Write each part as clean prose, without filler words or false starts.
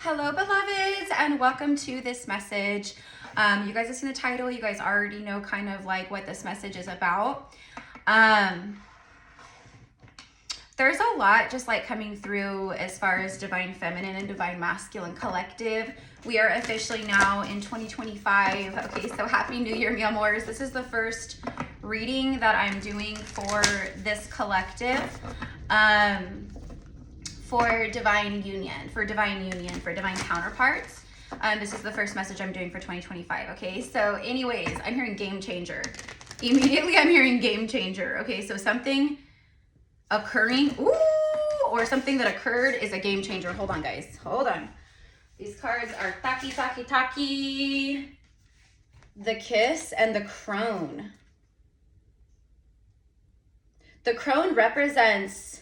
Hello, beloveds, and welcome to this message. You guys have seen the title. You guys already know kind of like what this message is about. There's a lot just like coming through as far as divine feminine and divine masculine collective. We are officially now in 2025. Okay, so happy new year, mi amors. This is the first reading that I'm doing for this collective. For divine union, for divine counterparts. This is the first message I'm doing for 2025, okay? So anyways, I'm hearing game changer. Immediately I'm hearing game changer, okay? So something occurring, or something that occurred is a game changer. Hold on, guys, hold on. These cards are taki. The Kiss and the Crone. The Crone represents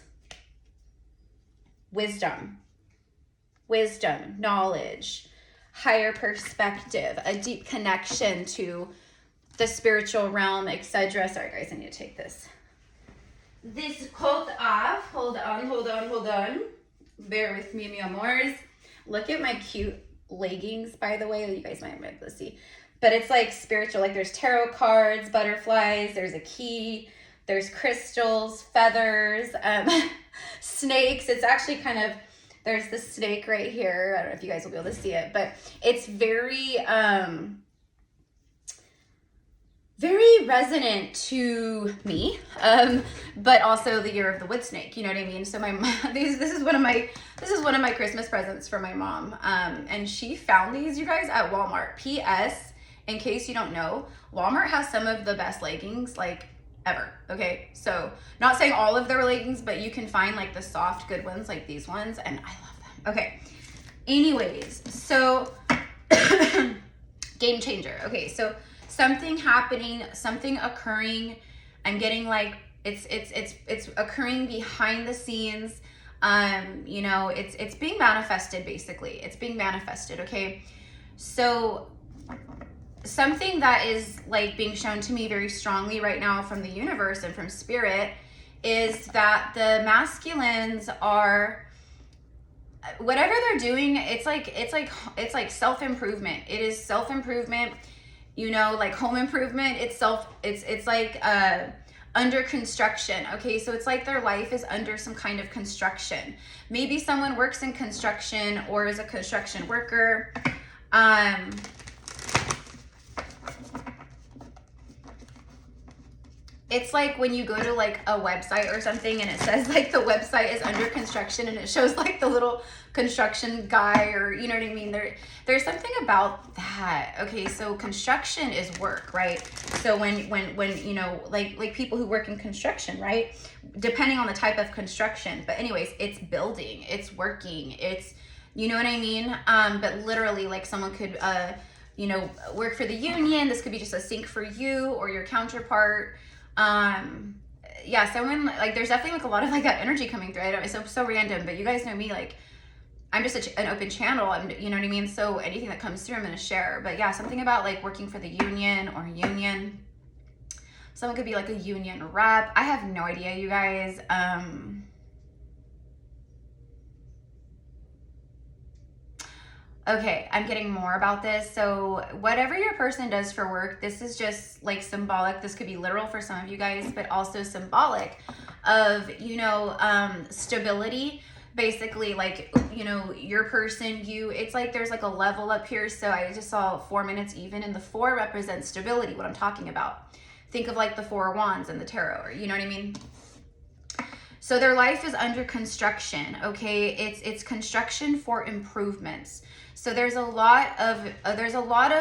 wisdom, knowledge, higher perspective, a deep connection to the spiritual realm, etc. Sorry guys, I need to take this coat off. Hold on. Bear with me, mi amors. Look at my cute leggings, by the way. You guys might be able to see. But it's like spiritual, like there's tarot cards, butterflies, there's a key, there's crystals, feathers, snakes. It's actually kind of, there's the snake right here. I don't know if you guys will be able to see it, but it's very, very resonant to me, but also the year of the wood snake. You know what I mean? So this is one of my Christmas presents for my mom, and she found these, you guys, at Walmart. P.S. In case you don't know, Walmart has some of the best leggings like ever. Okay, so not saying all of their leggings, but you can find like the soft good ones like these ones, and I love them. Okay, anyways, so game changer. Okay, so something happening, something occurring. I'm getting like it's occurring behind the scenes. You know, it's being manifested. Basically it's being manifested. Okay, so something that is like being shown to me very strongly right now from the universe and from spirit is that the masculines are, whatever they're doing, it's like self-improvement. It is self-improvement, you know, like home improvement. It's like under construction. Okay, so it's like their life is under some kind of construction. Maybe someone works in construction or is a construction worker. It's like when you go to like a website or something and it says like the website is under construction and it shows like the little construction guy, or you know what I mean? There's something about that. Okay, so construction is work, right? So when you know, like people who work in construction, right? Depending on the type of construction. But anyways, it's building, it's working, it's, you know what I mean? But literally like someone could you know, work for the union. This could be just a sync for you or your counterpart. Yeah, someone like, there's definitely like a lot of like that energy coming through. I don't, it's so random, but you guys know me, like I'm just an open channel, and you know what I mean? So anything that comes through, I'm going to share. But yeah, something about like working for the union or union. Someone could be like a union rep. I have no idea, you guys. Okay, I'm getting more about this. So whatever your person does for work, this is just like symbolic. This could be literal for some of you guys, but also symbolic of, you know, stability. Basically, like, you know, your person, it's like there's like a level up here. So I just saw 4 minutes even, and the 4 represents stability, what I'm talking about. Think of like the 4 of Wands in the tarot, or you know what I mean? So their life is under construction, okay? It's construction for improvements. So there's a lot of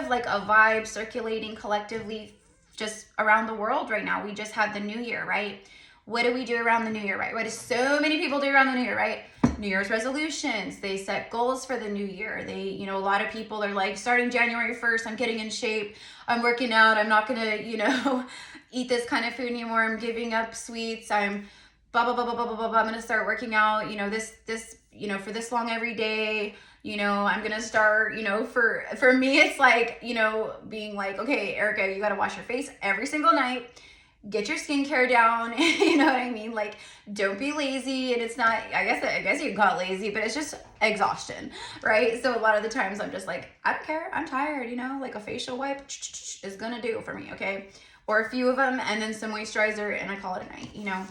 like a vibe circulating collectively just around the world right now. We just had the new year, right? What do we do around the new year, right? What do so many people do around the new year, right? New Year's resolutions. They set goals for the new year. They, you know, a lot of people are like, starting January 1st, I'm getting in shape. I'm working out. I'm not gonna, you know, eat this kind of food anymore. I'm giving up sweets. I'm blah, blah, blah, blah, blah, blah, blah. I'm going to start working out, you know, this, you know, for this long every day. You know, I'm going to start, you know, for me, it's like, you know, being like, okay, Erica, you got to wash your face every single night. get your skincare down. You know what I mean? Like, don't be lazy. And it's not, I guess you got lazy, but it's just exhaustion, right? So a lot of the times I'm just like, I don't care, I'm tired, you know, like a facial wipe is gonna do for me, okay? Or a few of them, and then some moisturizer, and I call it a night, you know?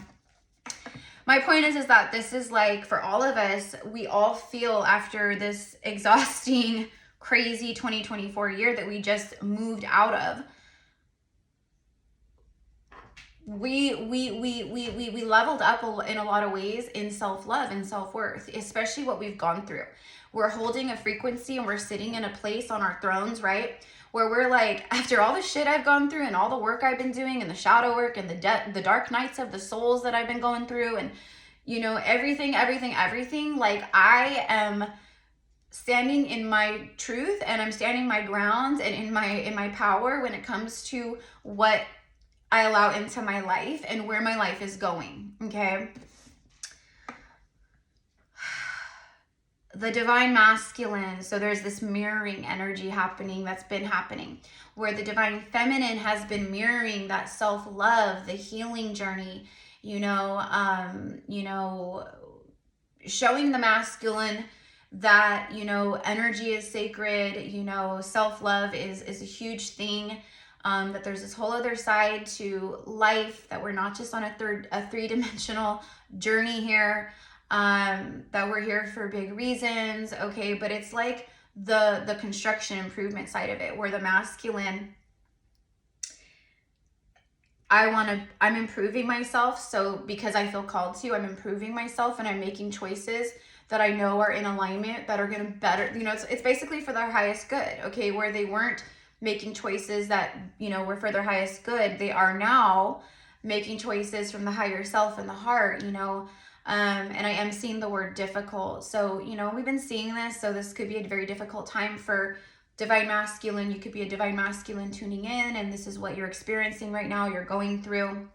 My point is that this is like, for all of us, we all feel after this exhausting, crazy 2024 year that we just moved out of, we leveled up in a lot of ways in self-love and self-worth, especially what we've gone through. We're holding a frequency and we're sitting in a place on our thrones, right? Where we're like, after all the shit I've gone through and all the work I've been doing and the shadow work and the dark nights of the souls that I've been going through, and you know, everything, like I am standing in my truth, and I'm standing my grounds and in my power when it comes to what I allow into my life and where my life is going, okay? The divine masculine, so there's this mirroring energy happening that's been happening, where the divine feminine has been mirroring that self-love, the healing journey, you know, showing the masculine that, you know, energy is sacred, you know, self-love is a huge thing, that there's this whole other side to life, that we're not just on a three-dimensional journey here, that we're here for big reasons, okay? But it's like the construction improvement side of it, where the masculine, I'm improving myself. So because I feel called to, I'm improving myself, and I'm making choices that I know are in alignment, that are going to better, you know, it's basically for their highest good, okay? Where they weren't making choices that, you know, were for their highest good, they are now making choices from the higher self and the heart, you know. And I am seeing the word difficult. So, you know, we've been seeing this. So this could be a very difficult time for divine masculine. You could be a divine masculine tuning in, and this is what you're experiencing right now, you're going through.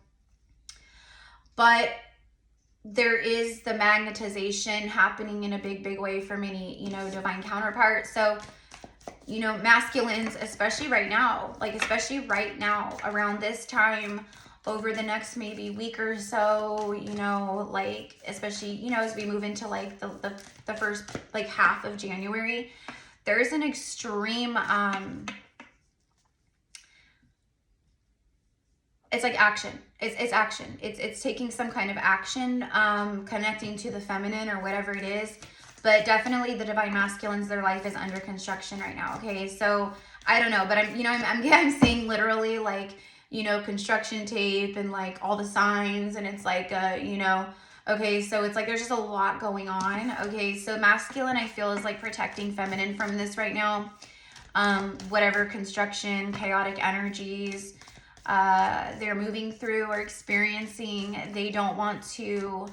But there is the magnetization happening in a big way for many, you know, divine counterparts. So, you know, masculines, especially right now, around this time, over the next maybe week or so, you know, like, especially, you know, as we move into like the first like half of January, there's an extreme, it's like action. It's action. It's taking some kind of action, connecting to the feminine or whatever it is. But definitely the divine masculines, their life is under construction right now. Okay, so I don't know, but I'm seeing literally like, you know, construction tape and like all the signs, and it's like, you know, okay, so it's like there's just a lot going on. Okay, so masculine, I feel, is like protecting feminine from this right now. Whatever construction, chaotic energies they're moving through or experiencing, they don't want to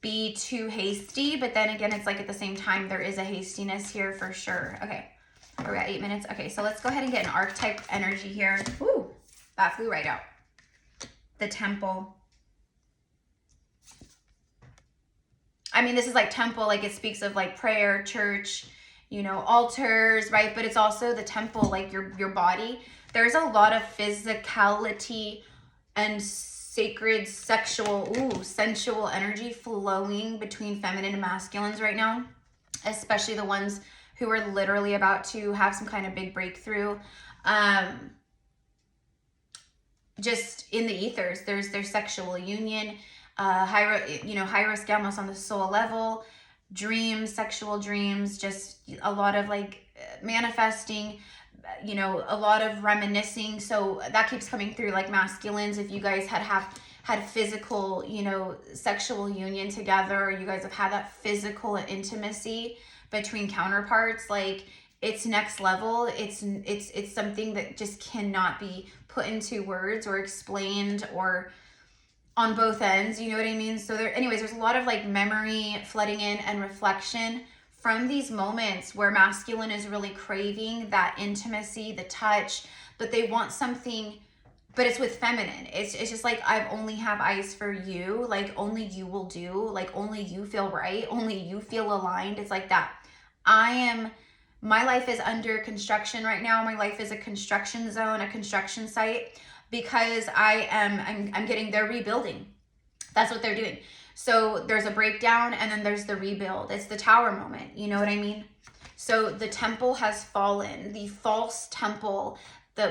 be too hasty, but then again, it's like at the same time, there is a hastiness here for sure. Okay, we're at 8 minutes. Okay, so let's go ahead and get an archetype energy here. Ooh, that flew right out. The temple. I mean, this is like temple, like it speaks of like prayer, church, you know, altars, right? But it's also the temple, like your body. There's a lot of physicality and sacred, sexual, sensual energy flowing between feminine and masculines right now, especially the ones who are literally about to have some kind of big breakthrough. Just in the ethers, there's sexual union, high-risk gamos on the soul level, dreams, sexual dreams, just a lot of like manifesting, you know, a lot of reminiscing. So that keeps coming through, like masculines, if you guys had physical, you know, sexual union together, you guys have had that physical intimacy between counterparts, like it's next level. It's something that just cannot be put into words or explained or on both ends, you know what I mean? So there's a lot of like memory flooding in and reflection from these moments where masculine is really craving that intimacy, the touch, but they want something, but it's with feminine. It's just like, I only have eyes for you, like only you will do, like only you feel right, only you feel aligned. It's like that. My life is under construction right now. My life is a construction zone, a construction site, because I'm getting, they're rebuilding. That's what they're doing. So there's a breakdown and then there's the rebuild. It's the tower moment. You know what I mean? So the temple has fallen, the false temple,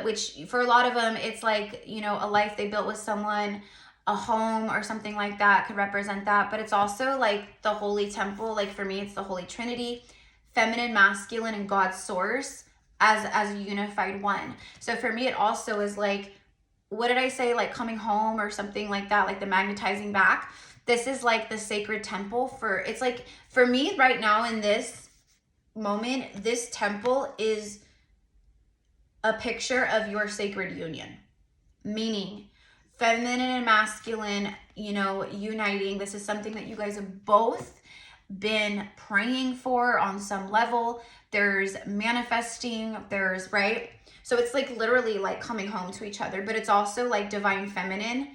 which for a lot of them, it's like, you know, a life they built with someone, a home or something like that could represent that. But it's also like the holy temple. Like for me, it's the Holy Trinity, feminine, masculine, and God's source as a unified one. So for me, it also is like, what did I say? Like coming home or something like that, like the magnetizing back. This is like the sacred temple it's like, for me right now in this moment, this temple is a picture of your sacred union, meaning feminine and masculine, you know, uniting. This is something that you guys have both been praying for on some level. There's manifesting, there's, right? So it's like literally like coming home to each other, but it's also like divine feminine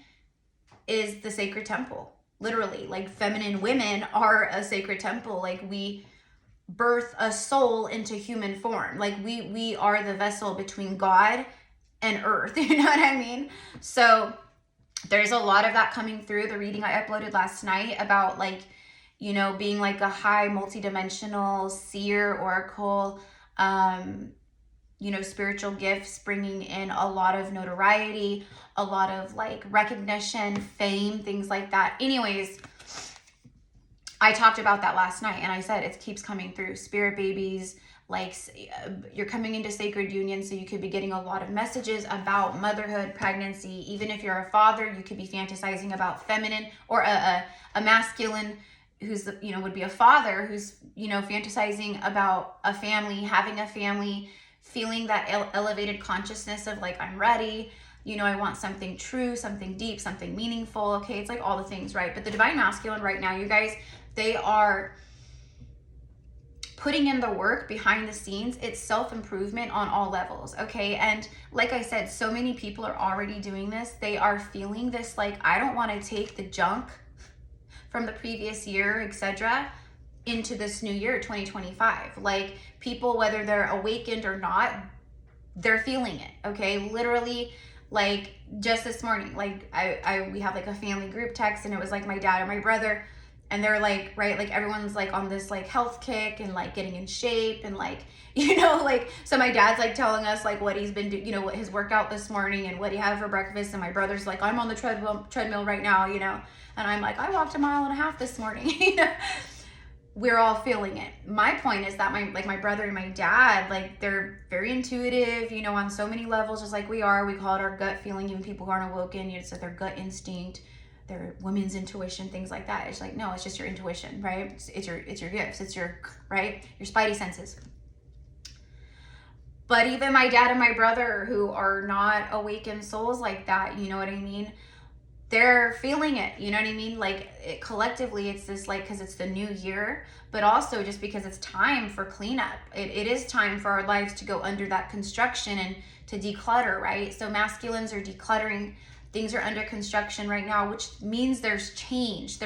is the sacred temple. Literally, like feminine women are a sacred temple. Like we birth a soul into human form. Like we are the vessel between God and earth. You know what I mean? So there's a lot of that coming through. The reading I uploaded last night about like, you know, being like a high multidimensional seer, oracle, you know, spiritual gifts, bringing in a lot of notoriety, a lot of like recognition, fame, things like that. Anyways, I talked about that last night and I said it keeps coming through. Spirit babies, like you're coming into sacred union, so you could be getting a lot of messages about motherhood, pregnancy. Even if you're a father, you could be fantasizing about feminine, or a masculine who's, you know, would be a father who's, you know, fantasizing about a family, having a family, feeling that elevated consciousness of like, I'm ready, you know, I want something true, something deep, something meaningful. Okay, it's like all the things, right? But the divine masculine right now, you guys, they are putting in the work behind the scenes. It's self-improvement on all levels, okay? And like I said, so many people are already doing this. They are feeling this like, I don't want to take the junk from the previous year, etc., into this new year, 2025. Like people, whether they're awakened or not, they're feeling it, okay? Literally, like just this morning, like we have like a family group text, and it was like my dad and my brother, and they're like, right, like everyone's like on this like health kick and like getting in shape and like, you know, like, so my dad's like telling us like what he's been doing, you know, what his workout this morning and what he had for breakfast, and my brother's like, I'm on the treadmill right now, you know, and I'm like, I walked 1.5 miles this morning. You know, we're all feeling it. My point is that my brother and my dad, like they're very intuitive, you know, on so many levels, just like we are. We call it our gut feeling. Even people who aren't awoken, you know, it's like their gut instinct, their women's intuition, things like that. It's like, no, it's just your intuition, right? It's your gifts. It's your, right? Your spidey senses. But even my dad and my brother, who are not awakened souls like that, you know what I mean? They're feeling it, you know what I mean? Like collectively, it's this like, because it's the new year, but also just because it's time for cleanup. It is time for our lives to go under that construction and to declutter, right? So masculines are decluttering. Things are under construction right now, which means there's change.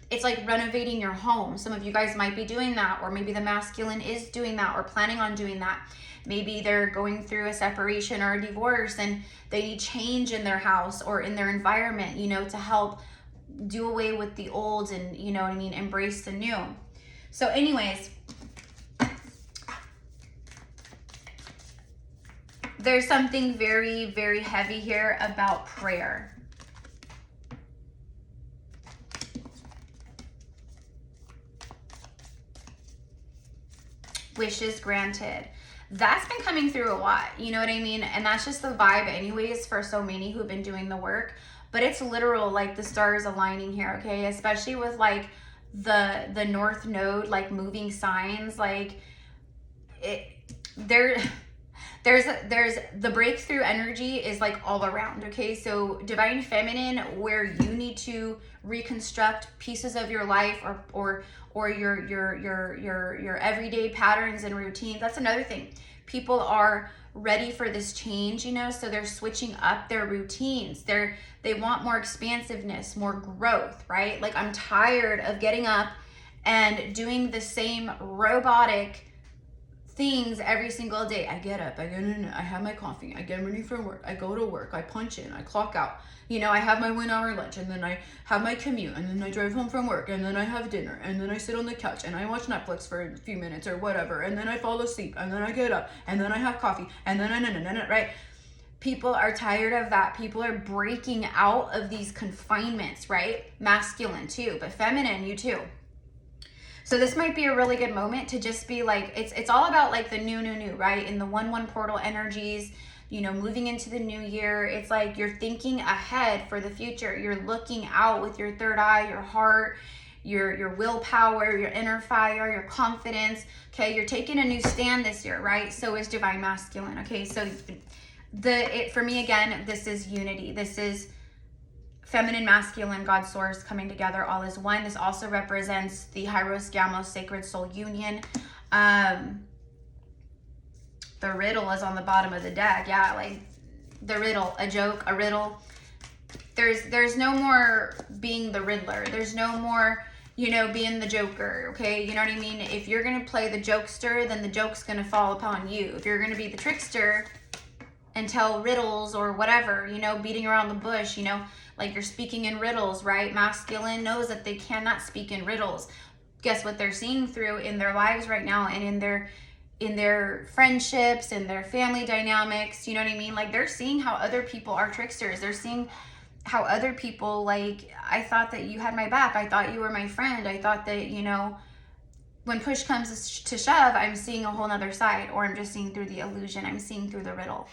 It's like renovating your home. Some of you guys might be doing that, or maybe the masculine is doing that or planning on doing that. Maybe they're going through a separation or a divorce and they need change in their house or in their environment, you know, to help do away with the old and, you know what I mean, embrace the new. So anyways, there's something very, very heavy here about prayer. Wishes granted. That's been coming through a lot, you know what I mean? And that's just the vibe anyways for so many who've been doing the work. But it's literal, like the stars aligning here, okay? Especially with like the North Node, like moving signs, like there's the breakthrough energy is like all around, okay? So divine feminine, where you need to reconstruct pieces of your life or your everyday patterns and routines. That's another thing. People are ready for this change, you know, so they're switching up their routines. They want more expansiveness, more growth, right? Like, I'm tired of getting up and doing the same robotic things every single day. I get up, I have my coffee, I get ready for work, I go to work, I punch in, I clock out. You know, I have my 1 hour lunch, and then I have my commute, and then I drive home from work, and then I have dinner, and then I sit on the couch and I watch Netflix for a few minutes or whatever, and then I fall asleep, and then I get up, and then I have coffee, and then right? People are tired of that. People are breaking out of these confinements, right? Masculine too, but feminine, you too. So this might be a really good moment to just be like, it's all about like the new, right? In the 1/1 portal energies, you know, moving into the new year, it's like you're thinking ahead for the future. You're looking out with your third eye, your heart, your willpower, your inner fire, your confidence. Okay, you're taking a new stand this year, right? So is divine masculine. Okay, so for me again, this is unity. This is feminine, masculine, God source coming together all as one. This also represents the Hyros Gamos sacred soul union. The riddle is on the bottom of the deck. Yeah, like the riddle, a joke, a riddle. There's no more being the Riddler. There's no more, you know, being the Joker, okay? You know what I mean? If you're going to play the jokester, then the joke's going to fall upon you. If you're going to be the trickster and tell riddles or whatever, you know, beating around the bush, you know, like you're speaking in riddles, right? Masculine knows that they cannot speak in riddles. Guess what they're seeing through in their lives right now, and in their friendships and their family dynamics, you know what I mean? Like they're seeing how other people are tricksters. They're seeing how other people, like, I thought that you had my back. I thought you were my friend. I thought that, you know, when push comes to shove, I'm seeing a whole nother side, or I'm just seeing through the illusion. I'm seeing through the riddle.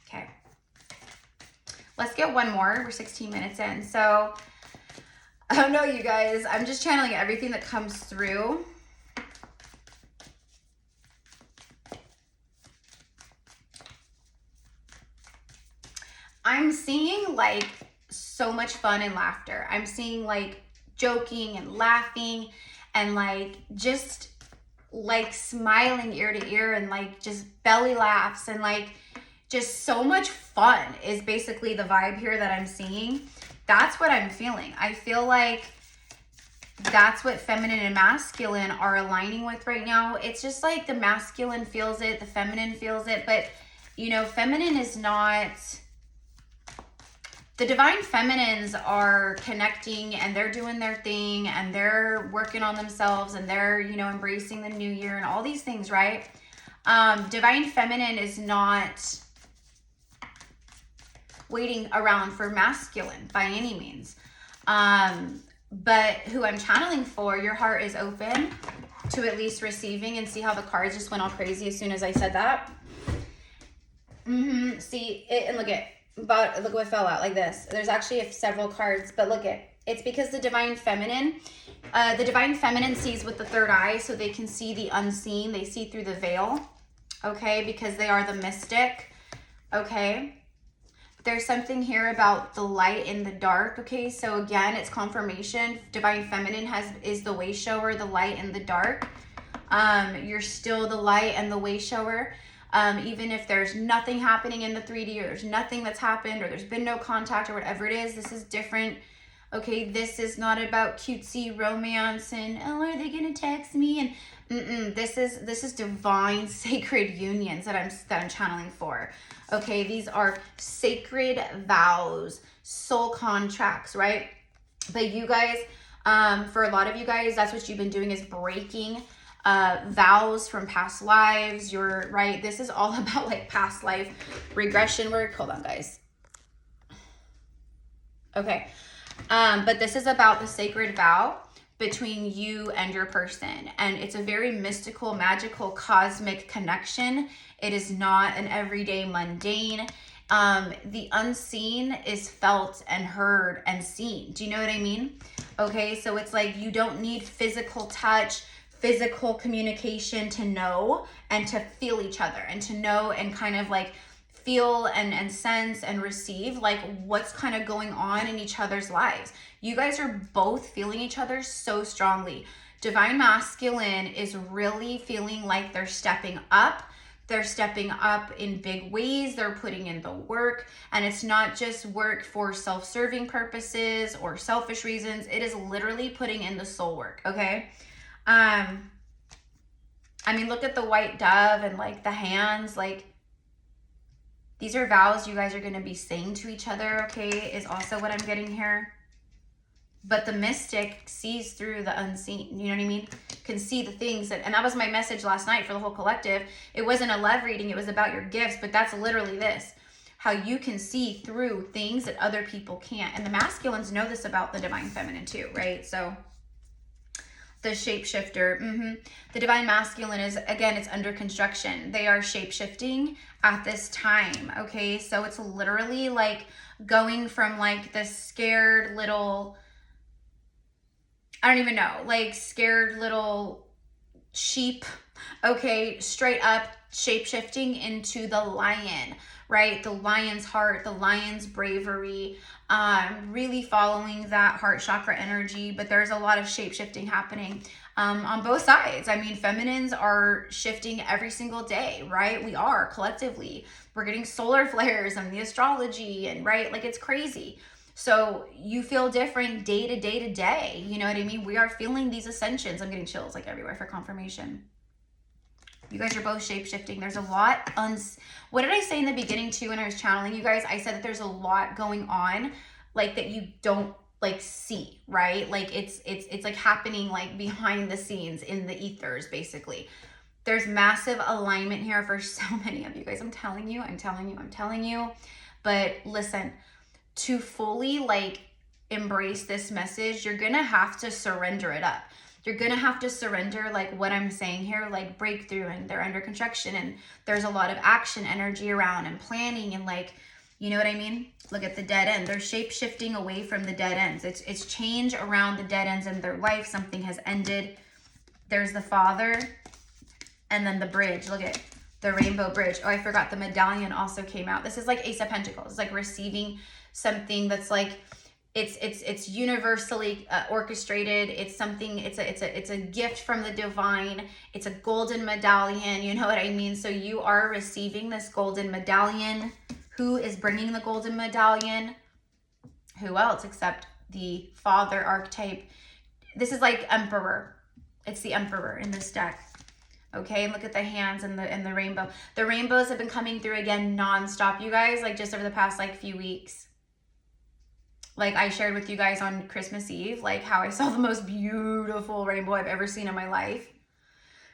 Okay. Let's get one more. We're 16 minutes in. So, I don't know, you guys. I'm just channeling everything that comes through. I'm seeing like so much fun and laughter. I'm seeing like joking and laughing and like just like smiling ear to ear and like just belly laughs and like just so much fun is basically the vibe here that I'm seeing. That's what I'm feeling. I feel like that's what feminine and masculine are aligning with right now. It's just like the masculine feels it, the feminine feels it, but you know, feminine is not... The divine feminines are connecting and they're doing their thing and they're working on themselves and they're, you know, embracing the new year and all these things, right? Divine feminine is not waiting around for masculine by any means. But who I'm channeling for, your heart is open to at least receiving, and see how the cards just went all crazy as soon as I said that. See it, and look what fell out like this. There's actually several cards, but look at it's because the divine feminine sees with the third eye, so they can see the unseen. They see through the veil, okay, because they are the mystic, okay. There's something here about the light and the dark, okay. So again, it's confirmation. Divine feminine is the way shower, the light and the dark. You're still the light and the way shower. Even if there's nothing happening in the 3D, or there's nothing that's happened, or there's been no contact, or whatever it is, this is different. Okay, this is not about cutesy romance and, oh, are they gonna text me? And this is divine sacred unions that I'm channeling for. Okay, these are sacred vows, soul contracts, right? But you guys, for a lot of you guys, that's what you've been doing, is breaking vows from past lives. You're right. This is all about like past life regression work. Hold on, guys. Okay. But this is about the sacred vow between you and your person. And it's a very mystical, magical, cosmic connection. It is not an everyday mundane. The unseen is felt and heard and seen. Do you know what I mean? Okay. So it's like, you don't need physical touch, physical communication to know and to feel each other, and to know and kind of like feel and sense and receive like what's kind of going on in each other's lives. You guys are both feeling each other so strongly. Divine masculine is really feeling like they're stepping up. They're stepping up in big ways. They're putting in the work, and it's not just work for self-serving purposes or selfish reasons. It is literally putting in the soul work, okay? I mean, look at the white dove and like the hands, like these are vows you guys are going to be saying to each other, okay, is also what I'm getting here. But the mystic sees through the unseen, you know what I mean? Can see the things and that was my message last night for the whole collective. It wasn't a love reading, it was about your gifts, but that's literally this. How you can see through things that other people can't. And the masculines know this about the divine feminine too, right? So the shapeshifter, the divine masculine is, again, it's under construction. They are shapeshifting at this time, okay? So it's literally like going from like this scared little, I don't even know, like scared little sheep, okay, straight up shape-shifting into the lion, right? The lion's heart, the lion's bravery, really following that heart chakra energy. But there's a lot of shape-shifting happening on both sides. I mean, feminines are shifting every single day, right? We are collectively. We're getting solar flares and the astrology and right, like it's crazy. So you feel different day to day to day. You know what I mean? We are feeling these ascensions. I'm getting chills like everywhere for confirmation. You guys are both shape-shifting. There's a lot. What did I say in the beginning too when I was channeling you guys? I said that there's a lot going on like that you don't like see, right? Like it's like happening like behind the scenes in the ethers basically. There's massive alignment here for so many of you guys. I'm telling you. But listen, to fully like embrace this message, you're gonna have to surrender it up. You're gonna have to surrender like what I'm saying here, like breakthrough, and they're under construction and there's a lot of action energy around and planning and like, you know what I mean? Look at the dead end. They're shape-shifting away from the dead ends. It's change around the dead ends in their life. Something has ended. There's the Father and then the bridge. Look at the rainbow bridge. Oh, I forgot the medallion also came out. This is like Ace of Pentacles. It's like receiving something that's like it's universally orchestrated. It's something, it's a gift from the divine. It's a golden medallion, you know what I mean? So you are receiving this golden medallion. Who is bringing the golden medallion? Who else except the Father archetype? This is like Emperor. It's the Emperor in this deck. Okay, and look at the hands and the rainbow. The rainbows have been coming through again nonstop, you guys, like just over the past like few weeks. Like I shared with you guys on Christmas Eve, like how I saw the most beautiful rainbow I've ever seen in my life.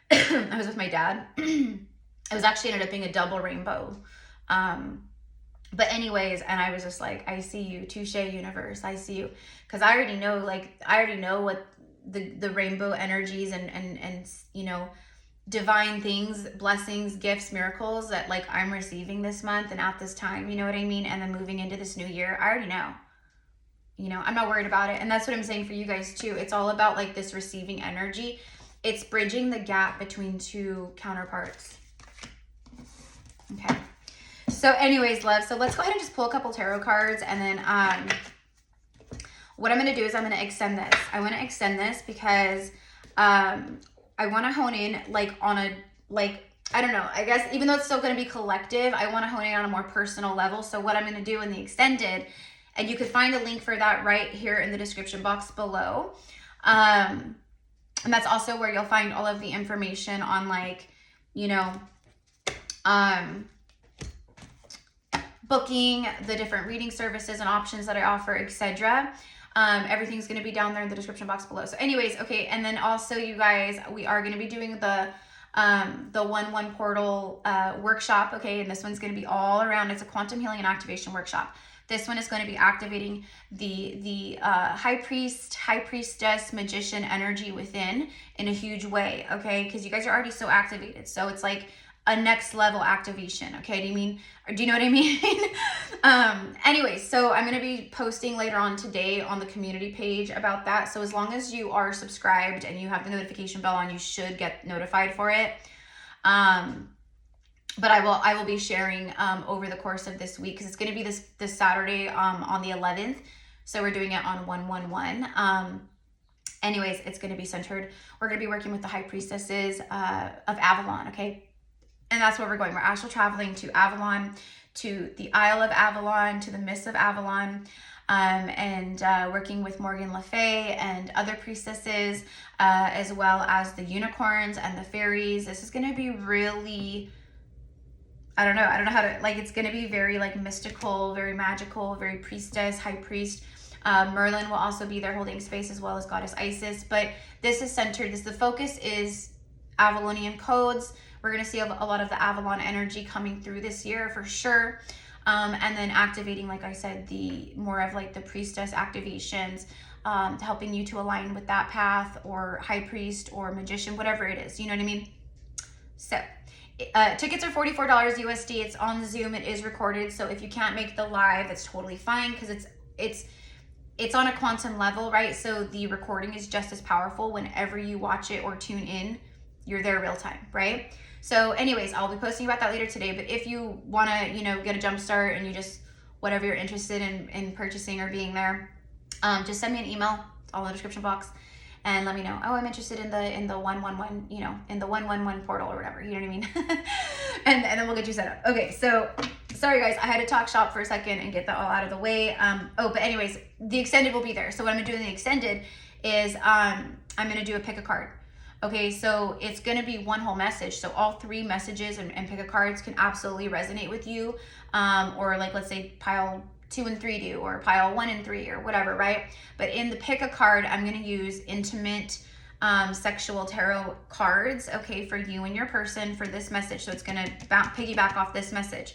I was with my dad. It was actually ended up being a double rainbow. But anyways, and I was just like, I see you, touche universe, I see you. Because I already know what the rainbow energies and you know, divine things, blessings, gifts, miracles that like I'm receiving this month and at this time, you know what I mean? And then moving into this new year, I already know. You know, I'm not worried about it. And that's what I'm saying for you guys too. It's all about like this receiving energy. It's bridging the gap between two counterparts. Okay. So anyways, love, so let's go ahead and just pull a couple tarot cards. And then what I'm going to do is I'm going to extend this. I want to extend this because I want to hone in like on a, like, I don't know, I guess even though it's still going to be collective, I want to hone in on a more personal level. So what I'm going to do in the extended, and you can find a link for that right here in the description box below. And that's also where you'll find all of the information on like, you know, booking, the different reading services and options that I offer, etc. Everything's going to be down there in the description box below. So anyways, okay. And then also you guys, we are going to be doing the 1-1 portal workshop. Okay. And this one's going to be all around, it's a quantum healing and activation workshop. This one is going to be activating the high priest, high priestess, magician energy within in a huge way, okay? Because you guys are already so activated. So it's like a next level activation, okay? Do you know what I mean? Anyways, so I'm going to be posting later on today on the community page about that. So as long as you are subscribed and you have the notification bell on, you should get notified for it. But I will be sharing over the course of this week because it's going to be this Saturday on the 11th. So we're doing it on 1/1/1. Anyways, it's going to be centered. We're going to be working with the high priestesses of Avalon, okay? And that's where we're going. We're astral traveling to Avalon, to the Isle of Avalon, to the Mists of Avalon. and working with Morgan Le Fay and other priestesses, as well as the unicorns and the fairies. This is going to be really, I don't know how to, like, it's going to be very like mystical, very magical, very priestess, high priest. Merlin will also be there holding space, as well as goddess Isis. But this is centered, the focus is Avalonian codes. We're going to see a lot of the Avalon energy coming through this year for sure. And then activating, like I said, the more of like the priestess activations, helping you to align with that path, or high priest or magician, whatever it is, you know what I mean? So tickets are $44 USD. It's on Zoom. It is recorded. So if you can't make the live, it's totally fine, because it's on a quantum level, right? So the recording is just as powerful. Whenever you watch it or tune in, you're there real time, right? So anyways, I'll be posting about that later today. But if you want to, you know, get a jump start, and you just, whatever you're interested in purchasing or being there, just send me an email. It's all in the description box, and let me know. Oh, I'm interested in the 111, you know, in the 111 portal or whatever, you know what I mean? and then we'll get you set up. Okay, so sorry guys, I had to talk shop for a second and get that all out of the way. But anyways, the extended will be there. So what I'm gonna do in the extended is I'm gonna do a pick a card. Okay, so it's gonna be one whole message. So all 3 messages and pick a cards can absolutely resonate with you. Or like, let's say pile 2 and 3 do, or pile 1 and 3, or whatever, right? But in the pick a card, I'm gonna use intimate, sexual tarot cards, okay, for you and your person for this message. So it's gonna piggyback off this message.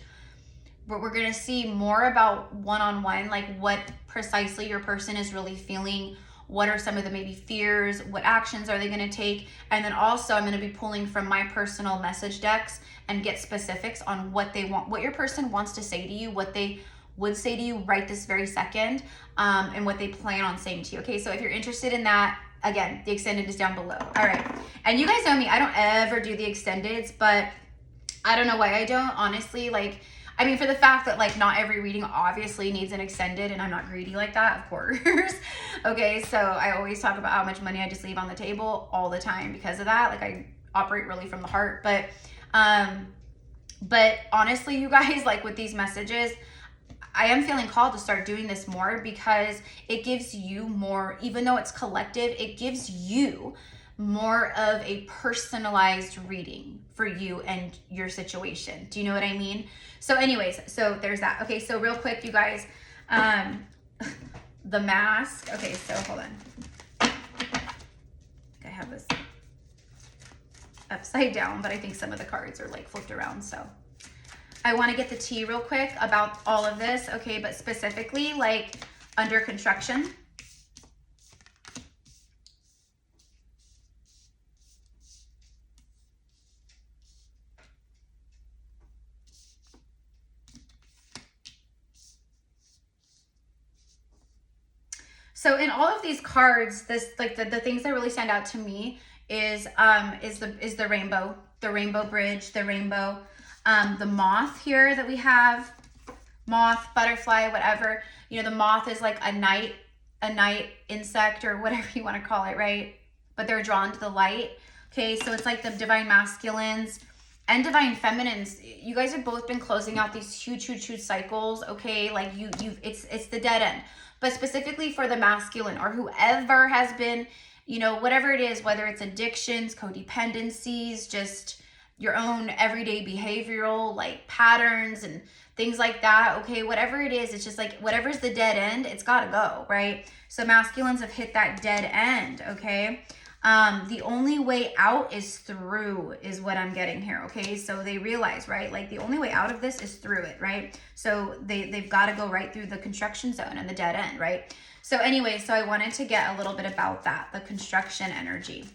But we're gonna see more about one-on-one, like what precisely your person is really feeling. What are some of the maybe fears? What actions are they going to take? And then also I'm going to be pulling from my personal message decks and get specifics on what they want, what your person wants to say to you, what they would say to you right this very second, and what they plan on saying to you. Okay, so if you're interested in that, again, the extended is down below. All right, and you guys know me, I don't ever do the extendeds, but I don't know why I don't, honestly. Like, I mean, for the fact that like not every reading obviously needs an extended, and I'm not greedy like that, of course. Okay, so I always talk about how much money I just leave on the table all the time because of that. Like, I operate really from the heart. But honestly, you guys, like with these messages, I am feeling called to start doing this more, because it gives you more, even though it's collective, it gives you more of a personalized reading for you and your situation. Do you know what I mean? So anyways, so there's that. Okay, so real quick, you guys, the mask. Okay, so hold on. I have this upside down, but I think some of the cards are like flipped around. So I want to get the tea real quick about all of this. Okay, but specifically like under construction. So in all of these cards, this like the things that really stand out to me is the rainbow bridge, the rainbow, the moth here that we have, moth, butterfly, whatever. You know, the moth is like a night insect, or whatever you want to call it, right? But they're drawn to the light. Okay, so it's like the divine masculines and divine feminines. You guys have both been closing out these huge cycles. Okay, like it's the dead end. But specifically for the masculine, or whoever has been, you know, whatever it is, whether it's addictions, codependencies, just your own everyday behavioral like patterns and things like that. Okay, whatever it is, it's just like whatever's the dead end, it's got to go, right? So masculines have hit that dead end. Okay, the only way out is through, is what I'm getting here. Okay, so they realize, right, like the only way out of this is through it, right? So they've got to go right through the construction zone and the dead end, right? So anyway, so I wanted to get a little bit about that, the construction energy.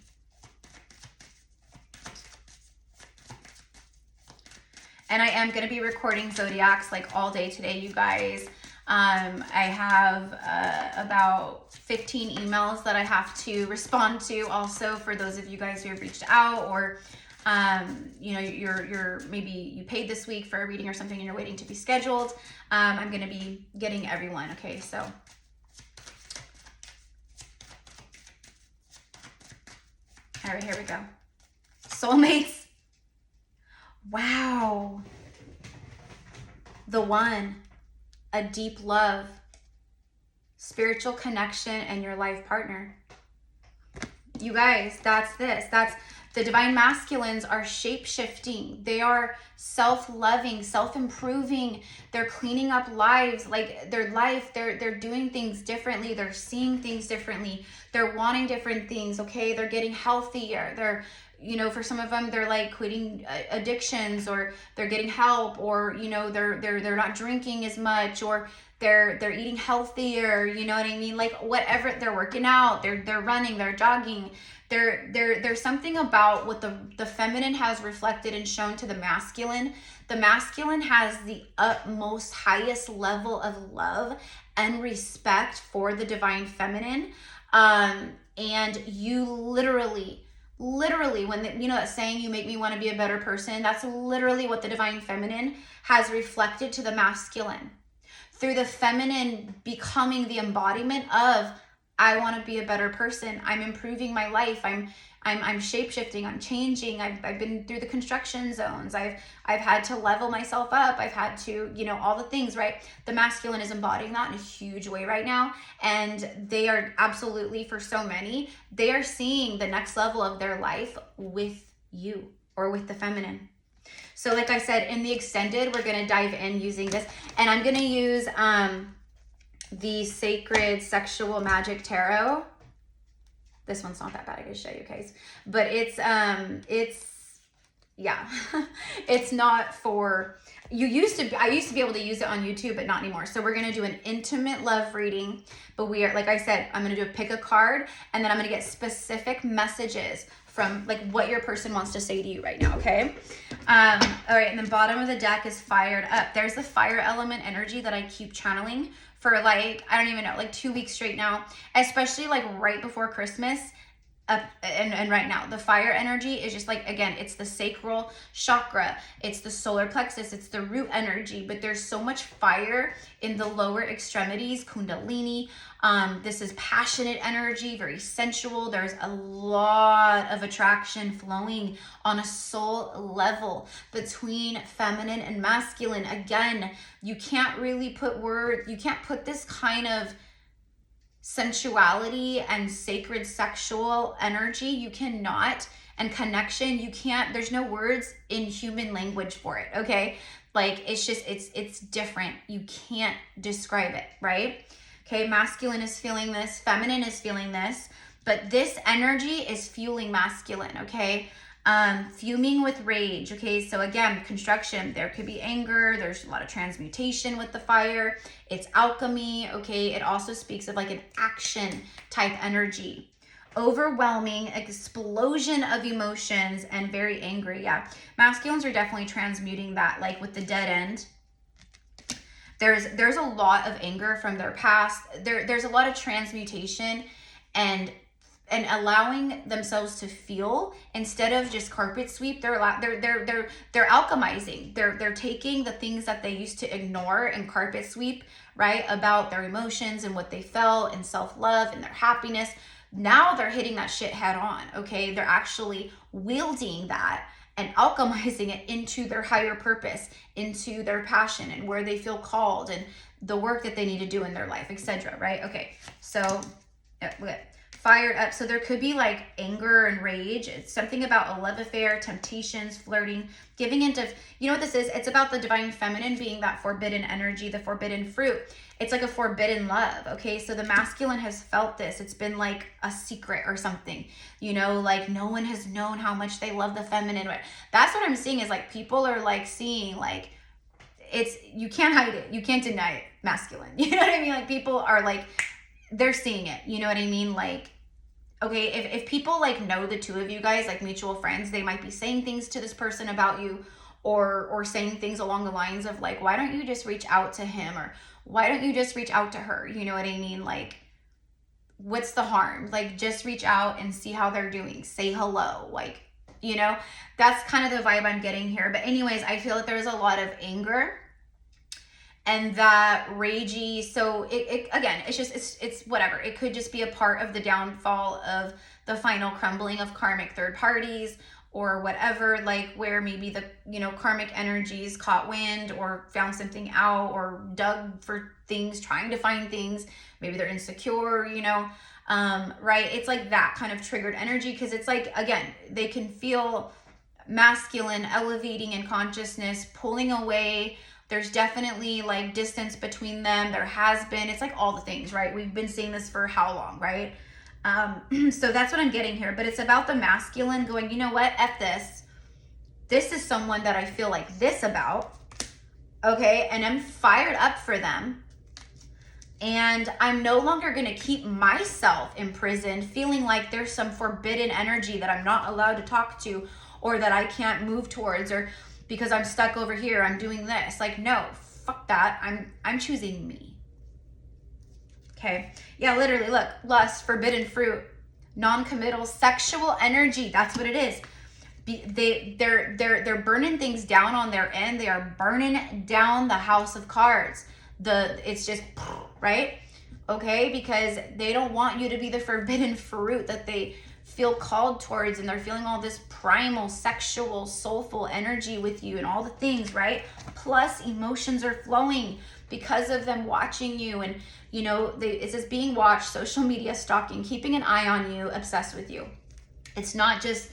And I am going to be recording zodiacs like all day today, you guys. I have about 15 emails that I have to respond to, also for those of you guys who have reached out, or you know, you're maybe you paid this week for a reading or something and you're waiting to be scheduled. I'm going to be getting everyone. Okay, so all right, here we go. Soulmates. Wow. The one, a deep love. spiritual connection, and your life partner. You guys, that's this. That's the divine masculines are shape-shifting. They are self-loving, self-improving. They're cleaning up lives, like their life. They're doing things differently. They're seeing things differently. They're wanting different things. Okay, they're getting healthier. They're, you know, for some of them, they're like quitting addictions, or they're getting help, or, you know, they're not drinking as much, or they're eating healthier, you know what I mean? Like whatever, they're working out, they're running, they're jogging. There's something about what the feminine has reflected and shown to the masculine. The masculine has the utmost highest level of love and respect for the divine feminine. And you literally, when you know that saying, you make me want to be a better person, that's literally what the divine feminine has reflected to the masculine. Through the feminine becoming the embodiment of, I want to be a better person. I'm improving my life. I'm shape-shifting. I'm changing. I've been through the construction zones. I've had to level myself up. I've had to, you know, all the things, right? The masculine is embodying that in a huge way right now. And they are absolutely, for so many, they are seeing the next level of their life with you, or with the feminine. So like I said, in the extended, we're going to dive in using this. And I'm going to use the Sacred Sexual Magic Tarot. This one's not that bad, I can show you guys. But it's yeah, it's not for, I used to be able to use it on YouTube, but not anymore. So we're going to do an intimate love reading, but we are, like I said, I'm going to do a pick a card, and then I'm going to get specific messages from like what your person wants to say to you right now, okay? All right, and the bottom of the deck is fired up. There's the fire element energy that I keep channeling for like, I don't even know, like 2 weeks straight now, especially like right before Christmas. And right now, the fire energy is just like, again, it's the sacral chakra, it's the solar plexus, it's the root energy, but there's so much fire in the lower extremities, kundalini. This is passionate energy, very sensual. There's a lot of attraction flowing on a soul level between feminine and masculine. Again, you can't really put you can't put this kind of sensuality and sacred sexual energy, you cannot, and connection, you can't, there's no words in human language for it, okay? Like, it's just, it's different. You can't describe it, right? Okay, masculine is feeling this, feminine is feeling this, but this energy is fueling masculine, okay? Fuming with rage, okay? So again, construction, there could be anger, there's a lot of transmutation with the fire, it's alchemy, okay? It also speaks of like an action type energy. Overwhelming explosion of emotions and very angry, yeah. Masculines are definitely transmuting that, like with the dead end. There's a lot of anger from their past. There's a lot of transmutation and allowing themselves to feel, instead of just carpet sweep. They're alchemizing. They're taking the things that they used to ignore and carpet sweep, right, about their emotions and what they felt and self-love and their happiness. Now they're hitting that shit head on, okay? They're actually wielding that and alchemizing it into their higher purpose, into their passion and where they feel called and the work that they need to do in their life, etc., right? Okay, so fired up. So there could be like anger and rage. It's something about a love affair, temptations, flirting, giving into, you know what this is? It's about the divine feminine being that forbidden energy, the forbidden fruit. It's like a forbidden love, okay? So the masculine has felt this. It's been like a secret or something, you know, like no one has known how much they love the feminine. That's what I'm seeing, is like people are like seeing like, it's, you can't hide it. You can't deny it, masculine. You know what I mean? Like people are like, they're seeing it, you know what I mean? Like, okay, if people like know the two of you guys, like mutual friends, they might be saying things to this person about you, or saying things along the lines of like, why don't you just reach out to him, or why don't you just reach out to her? You know what I mean? Like, what's the harm? Like, just reach out and see how they're doing. Say hello. Like, you know, that's kind of the vibe I'm getting here. But anyways, I feel that there's a lot of anger and that ragey. So it again, it's just, it's whatever. It could just be a part of the downfall of the final crumbling of karmic third parties, or whatever, like where maybe the, you know, karmic energies caught wind or found something out or dug for things, trying to find things. Maybe they're insecure, you know, right? It's like that kind of triggered energy, because it's like, again, they can feel masculine elevating in consciousness, pulling away. There's definitely like distance between them. There has been, it's like all the things, right? We've been seeing this for how long, right? So that's what I'm getting here, but it's about the masculine going, you know what, F this. This is someone that I feel like this about, okay? And I'm fired up for them. And I'm no longer gonna keep myself imprisoned, feeling like there's some forbidden energy that I'm not allowed to talk to, or that I can't move towards, or because I'm stuck over here, I'm doing this. Like, no, fuck that. I'm choosing me. Okay, yeah, literally, look, lust, forbidden fruit, non-committal, sexual energy. That's what it is. They're burning things down on their end. They are burning down the house of cards. It's just, right? Okay, because they don't want you to be the forbidden fruit that they feel called towards, and they're feeling all this primal, sexual, soulful energy with you and all the things, right? Plus, emotions are flowing because of them watching you, and you know, it's just being watched, social media stalking, keeping an eye on you, obsessed with you. It's not just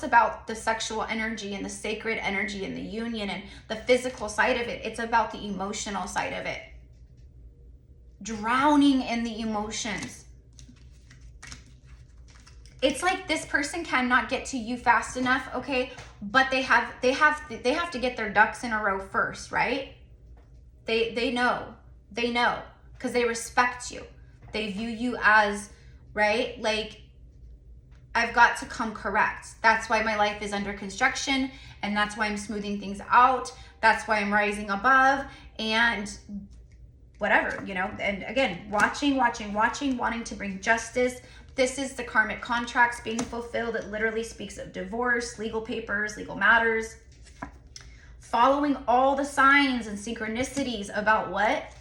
about the sexual energy and the sacred energy and the union and the physical side of it. It's about the emotional side of it. Drowning in the emotions. It's like this person cannot get to you fast enough, okay? But they have to get their ducks in a row first, right? They know, because they respect you. They view you as, right? Like, I've got to come correct. That's why my life is under construction, and that's why I'm smoothing things out. That's why I'm rising above, and whatever, you know. And again, watching, wanting to bring justice. This is the karmic contracts being fulfilled. It literally speaks of divorce, legal papers, legal matters. Following all the signs and synchronicities about what?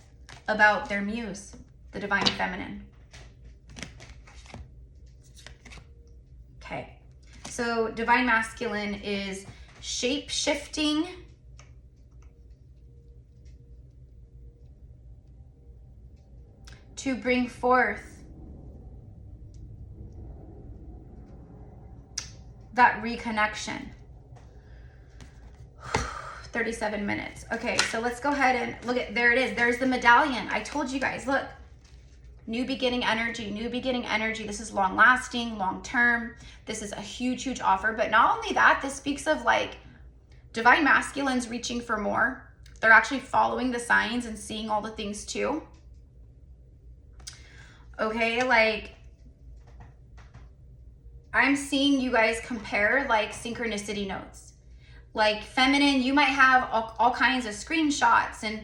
About their muse, the divine feminine. Okay, so divine masculine is shape-shifting, to bring forth that reconnection. 37 minutes. Okay, so let's go ahead and look at, there it is. There's the medallion. I told you guys, look, new beginning energy, new beginning energy. This is long lasting, long term. This is a huge, huge offer. But not only that, this speaks of like divine masculines reaching for more. They're actually following the signs and seeing all the things too. Okay, like I'm seeing you guys compare like synchronicity notes. Like feminine, you might have all kinds of screenshots and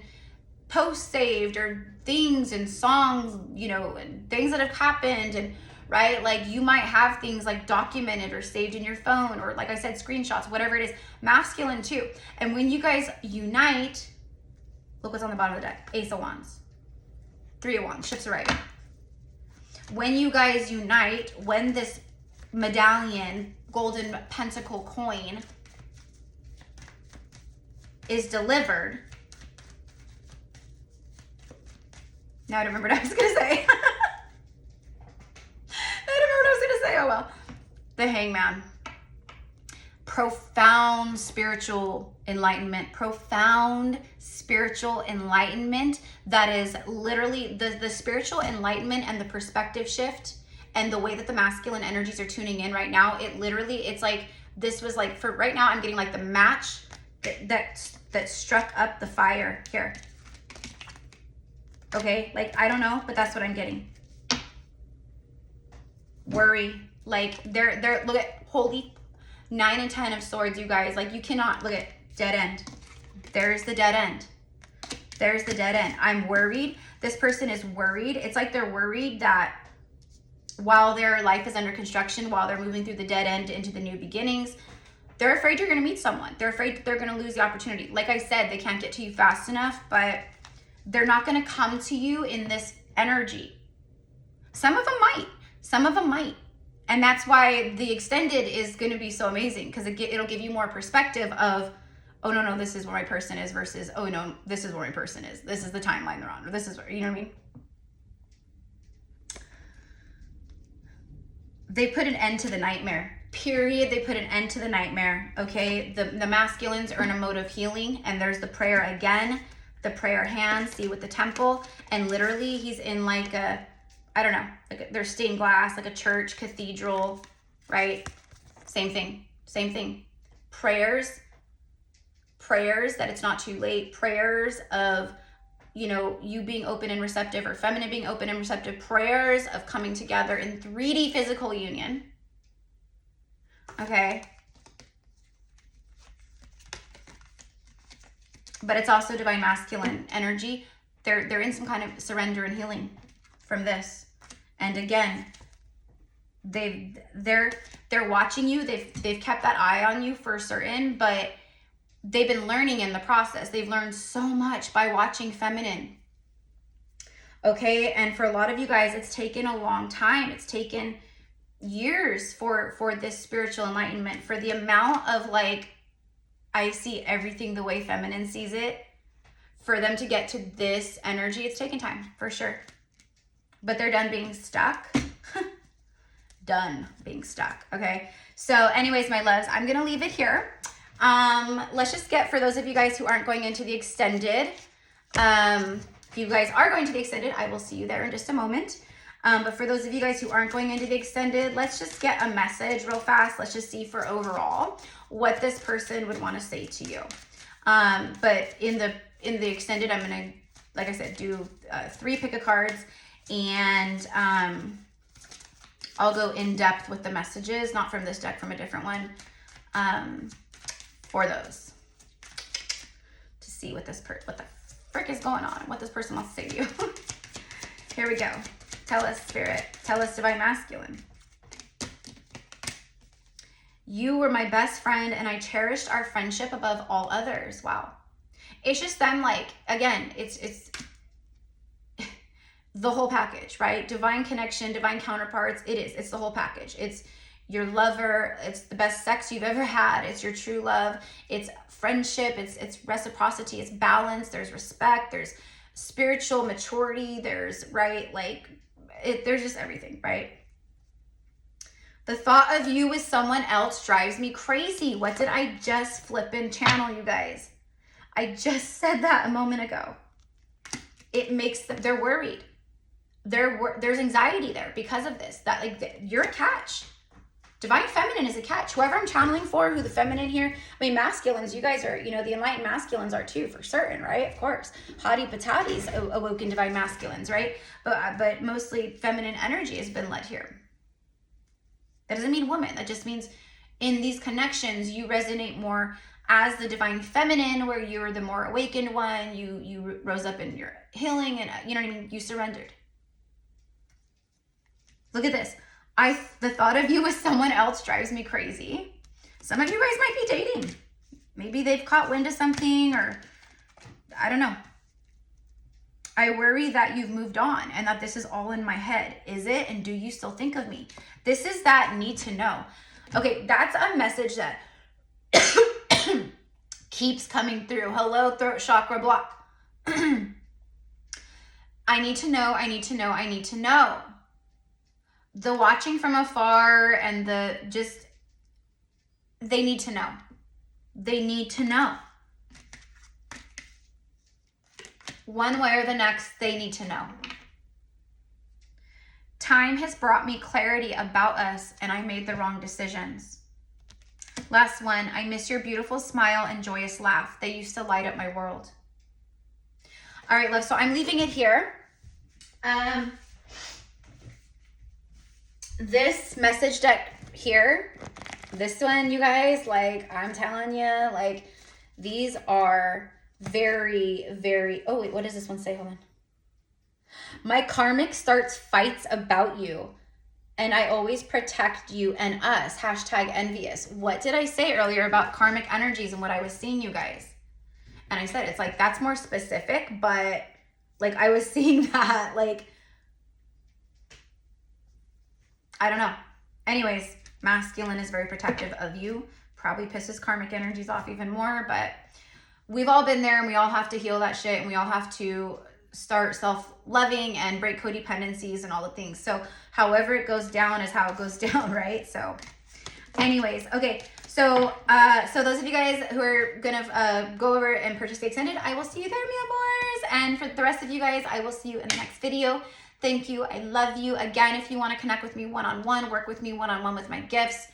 posts saved, or things and songs, you know, and things that have happened, and right, like you might have things like documented or saved in your phone, or like I said, screenshots, whatever it is. Masculine too. And when you guys unite, look what's on the bottom of the deck. Ace of Wands, Three of Wands, ships arriving. When you guys unite, when this medallion, golden pentacle coin is delivered. Now I don't remember what I was gonna say. Oh well. The Hangman. Profound spiritual enlightenment. Profound spiritual enlightenment that is literally the spiritual enlightenment and the perspective shift and the way that the masculine energies are tuning in right now. It literally, it's like, this was like, for right now, I'm getting like the match that struck up the fire here. Okay, like, I don't know, but that's what I'm getting. Worry, like, they're, look at, holy 9 and 10 of swords, you guys. Like, you cannot, look at, dead end. There's the dead end. There's the dead end. I'm worried. This person is worried. It's like they're worried that while their life is under construction, while they're moving through the dead end into the new beginnings, they're afraid you're going to meet someone. They're afraid that they're going to lose the opportunity. Like I said, they can't get to you fast enough, but they're not going to come to you in this energy. Some of them might. Some of them might. And that's why the extended is going to be so amazing, because it'll give you more perspective of, oh, no, this is where my person is, versus, oh, no, this is where my person is. This is the timeline they're on, or this is where, you know what I mean? They put an end to the nightmare. Period. They put an end to the nightmare. Okay. The masculines are in a mode of healing, and there's the prayer again, the prayer hand, see, with the temple. And literally he's in like a, I don't know, like there's stained glass, like a church, cathedral, right? Same thing. Prayers that it's not too late. Prayers of, you know, you being open and receptive, or feminine being open and receptive. Prayers of coming together in 3D physical union. Okay. But it's also divine masculine energy. They're in some kind of surrender and healing from this. And again, they're watching you. They've kept that eye on you for certain, but they've been learning in the process. They've learned so much by watching feminine. Okay. And for a lot of you guys, it's taken a long time. It's taken years for this spiritual enlightenment, for the amount of like, I see everything the way feminine sees it. For them to get to this energy, it's taken time for sure. But they're done being stuck. Done being stuck. Okay. So anyways, my loves, I'm going to leave it here. Let's just get, for those of you guys who aren't going into the extended, if you guys are going to the extended, I will see you there in just a moment. But for those of you guys who aren't going into the extended, let's just get a message real fast. Let's just see for overall what this person would want to say to you. But in the extended, I'm going to, like I said, do 3 pick of cards, and I'll go in depth with the messages, not from this deck, from a different one, for those, to see what what the frick is going on, what this person wants to say to you. Here we go. Tell us, Spirit. Tell us, Divine Masculine. You were my best friend, and I cherished our friendship above all others. Wow. It's just them, like, again, it's the whole package, right? Divine connection, divine counterparts. It's the whole package. It's your lover. It's the best sex you've ever had. It's your true love. It's friendship. It's reciprocity. It's balance. There's respect. There's spiritual maturity. There's, right, like, there's just everything, right? The thought of you with someone else drives me crazy. What did I just flip and channel, you guys? I just said that a moment ago. It makes them, they're worried. There's anxiety there because of this. That, like, you're a catch. Divine feminine is a catch. Whoever I'm channeling for, who the feminine here, I mean, masculines, you guys are, you know, the enlightened masculines are too, for certain, right? Of course. Hottie patatis, awoken divine masculines, right? But mostly feminine energy has been led here. That doesn't mean woman. That just means in these connections, you resonate more as the divine feminine, where you're the more awakened one. You rose up in your healing, and you know what I mean? You surrendered. Look at this. The thought of you with someone else drives me crazy. Some of you guys might be dating. Maybe they've caught wind of something, or I don't know. I worry that you've moved on and that this is all in my head. Is it? And do you still think of me? This is that need to know. Okay, that's a message that keeps coming through. Hello, throat chakra block. I need to know, I need to know, I need to know. The watching from afar and the just, they need to know. They need to know. One way or the next, they need to know. Time has brought me clarity about us, and I made the wrong decisions. Last one, I miss your beautiful smile and joyous laugh. They used to light up my world. All right, love, so I'm leaving it here. This message deck here, this one, you guys, like, I'm telling you, like, these are very, very, oh wait, what does this one say? Hold on. My karmic starts fights about you, and I always protect you and us. Hashtag envious. What did I say earlier about karmic energies and what I was seeing, you guys? And I said, it's like, that's more specific, but like, I was seeing that, like, I don't know. anyways, masculine is very protective of you. Probably pisses karmic energies off even more, but we've all been there and we all have to heal that shit and we all have to start self-loving and break codependencies and all the things. So however it goes down is how it goes down, right? So anyways, okay. So so those of you guys who are gonna go over and purchase the extended, I will see you there, mi amors. And for the rest of you guys, I will see you in the next video. Thank you. I love you. Again, if you want to connect with me one-on-one, work with me one-on-one with my gifts,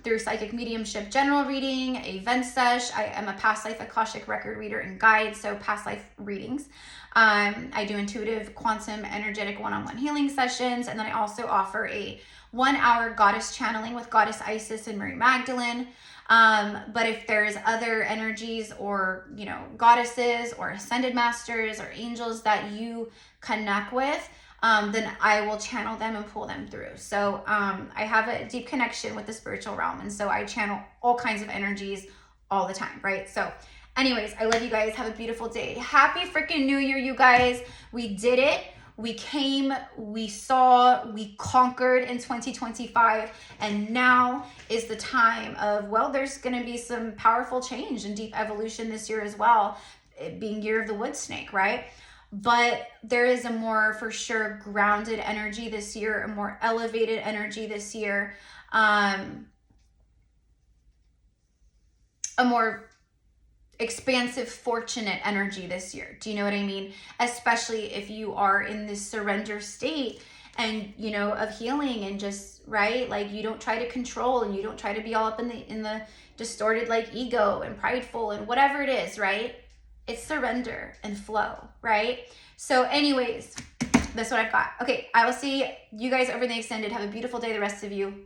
through psychic mediumship general reading, a SESH. I am a past life Akashic record reader and guide, so past life readings. I do intuitive quantum energetic one-on-one healing sessions, and then I also offer a 1-hour goddess channeling with Goddess Isis and Mary Magdalene. But if there's other energies or, you know, goddesses or ascended masters or angels that you connect with, then I will channel them and pull them through. So I have a deep connection with the spiritual realm, and so I channel all kinds of energies all the time, right? So anyways, I love you guys. Have a beautiful day. Happy freaking New Year, you guys. We did it. We came, we saw, we conquered in 2025, and now is the time of, well, there's going to be some powerful change and deep evolution this year as well, it being year of the wood snake, right? But there is a more, for sure, grounded energy this year, a more elevated energy this year, a more expansive, fortunate energy this year. Do you know what I mean? Especially if you are in this surrender state and, you know, of healing and just, right? Like you don't try to control and you don't try to be all up in the distorted like ego and prideful and whatever it is, right? It's surrender and flow, right? So anyways, that's what I've got. Okay, I will see you guys over the extended. Have a beautiful day, the rest of you.